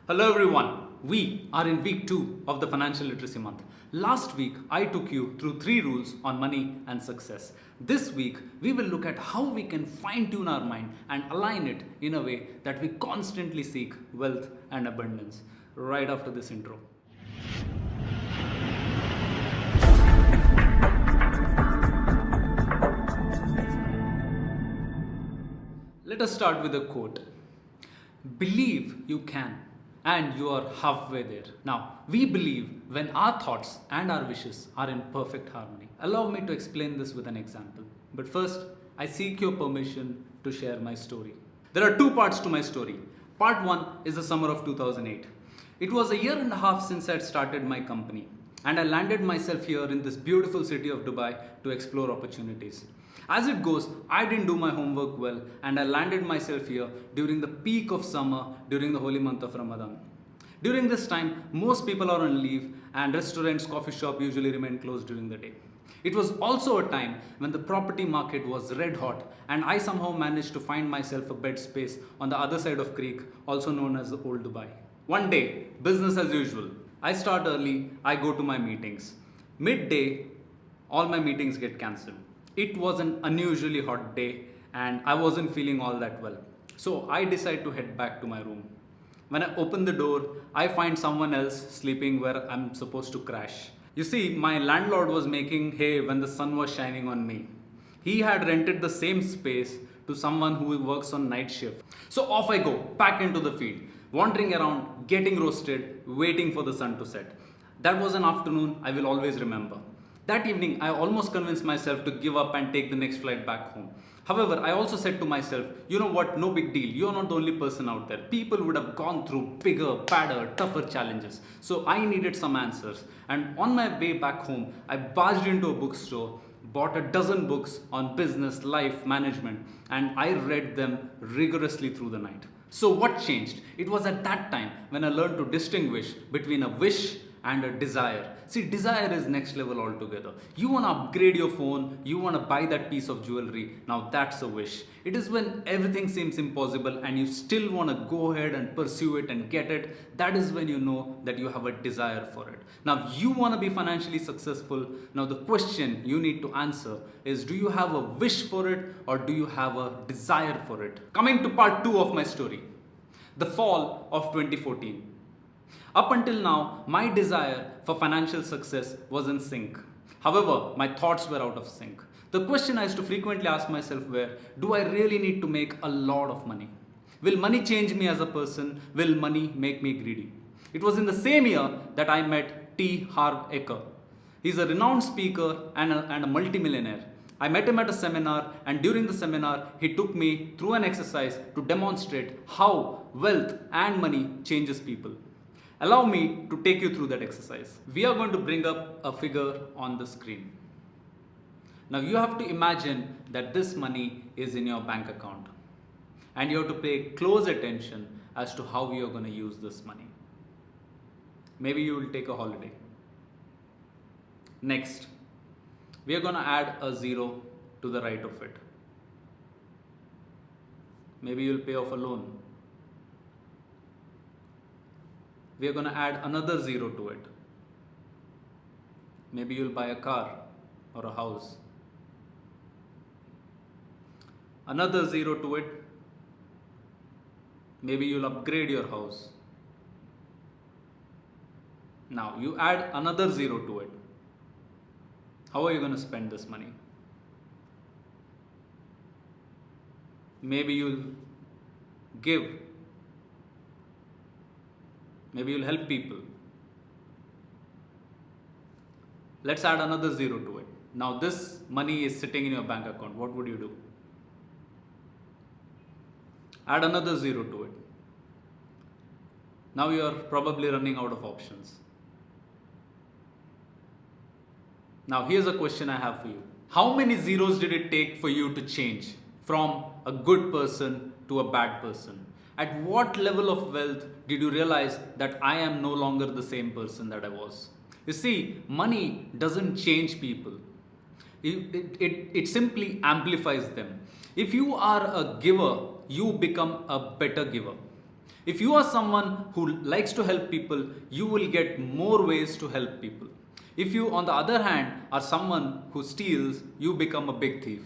Hello everyone. We are in week 2 of the Financial Literacy Month. Last week I took you through 3 rules on money and success. This week we will look at how we can fine tune our mind and align it in a way that we constantly seek wealth and abundance. Right after this intro. Let us start with a quote. Believe you can, and you are halfway there. Now, we believe when our thoughts and our wishes are in perfect harmony. Allow me to explain this with an example. But first, I seek your permission to share my story. There are 2 parts to my story. Part 1 is the summer of 2008. It was a year and a half since I had started my company, and I landed myself here in this beautiful city of Dubai to explore opportunities. As it goes, I didn't do my homework well, and I landed myself here during the peak of summer during the holy month of Ramadan. During this time, most people are on leave and restaurants, coffee shop usually remain closed during the day. It was also a time when the property market was red hot, and I somehow managed to find myself a bed space on the other side of creek, also known as the old Dubai. One day, business as usual. I start early, I go to my meetings. Midday, all my meetings get cancelled. It was an unusually hot day and I wasn't feeling all that well. So I decide to head back to my room. When I open the door, I find someone else sleeping where I'm supposed to crash. You see, my landlord was making hay when the sun was shining on me. He had rented the same space to someone who works on night shift. So off I go, back into the field, wandering around, getting roasted, waiting for the sun to set. That was an afternoon I will always remember. That evening, I almost convinced myself to give up and take the next flight back home. However, I also said to myself, you know what, no big deal. You're not the only person out there. People would have gone through bigger, badder, tougher challenges. So I needed some answers. And on my way back home, I barged into a bookstore, bought a dozen books on business, life, management, and I read them rigorously through the night. So what changed? It was at that time when I learned to distinguish between a wish and a desire. See, desire is next level altogether. You want to upgrade your phone, you want to buy that piece of jewelry, now that's a wish. It is when everything seems impossible and you still want to go ahead and pursue it and get it, that is when you know that you have a desire for it. Now, you want to be financially successful. Now, the question you need to answer is, do you have a wish for it or do you have a desire for it? Coming to part 2 of my story, the fall of 2014. Up until now, my desire for financial success was in sync. However, my thoughts were out of sync. The question I used to frequently ask myself were, do I really need to make a lot of money? Will money change me as a person? Will money make me greedy? It was in the same year that I met T. Harv Eker. He's a renowned speaker and a multimillionaire. I met him at a seminar, and during the seminar, he took me through an exercise to demonstrate how wealth and money changes people. Allow me to take you through that exercise. We are going to bring up a figure on the screen. Now you have to imagine that this money is in your bank account, and you have to pay close attention as to how you are going to use this money. Maybe you will take a holiday. Next, we are going to add a 0 to the right of it. Maybe you will pay off a loan. We are going to add another 0 to it. Maybe you'll buy a car or a house. Another 0 to it. Maybe you'll upgrade your house. Now you add another 0 to it. How are you going to spend this money? Maybe you'll give. Maybe you'll help people. Let's add another 0 to it. Now this money is sitting in your bank account. What would you do? Add another 0 to it. Now you are probably running out of options. Now here's a question I have for you. How many zeros did it take for you to change from a good person to a bad person? At what level of wealth did you realize that I am no longer the same person that I was? You see, money doesn't change people. It simply amplifies them. If you are a giver, you become a better giver. If you are someone who likes to help people, you will get more ways to help people. If you, on the other hand, are someone who steals, you become a big thief.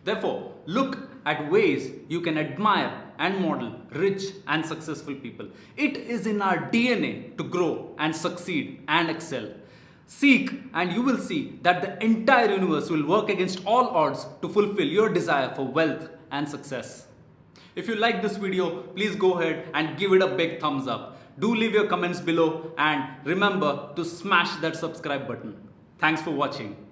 Therefore, look at ways you can admire and model rich and successful people. It is in our DNA to grow and succeed and excel. Seek and you will see that the entire universe will work against all odds to fulfill your desire for wealth and success. If you like this video, please go ahead and give it a big thumbs up. Do leave your comments below and remember to smash that subscribe button. Thanks for watching.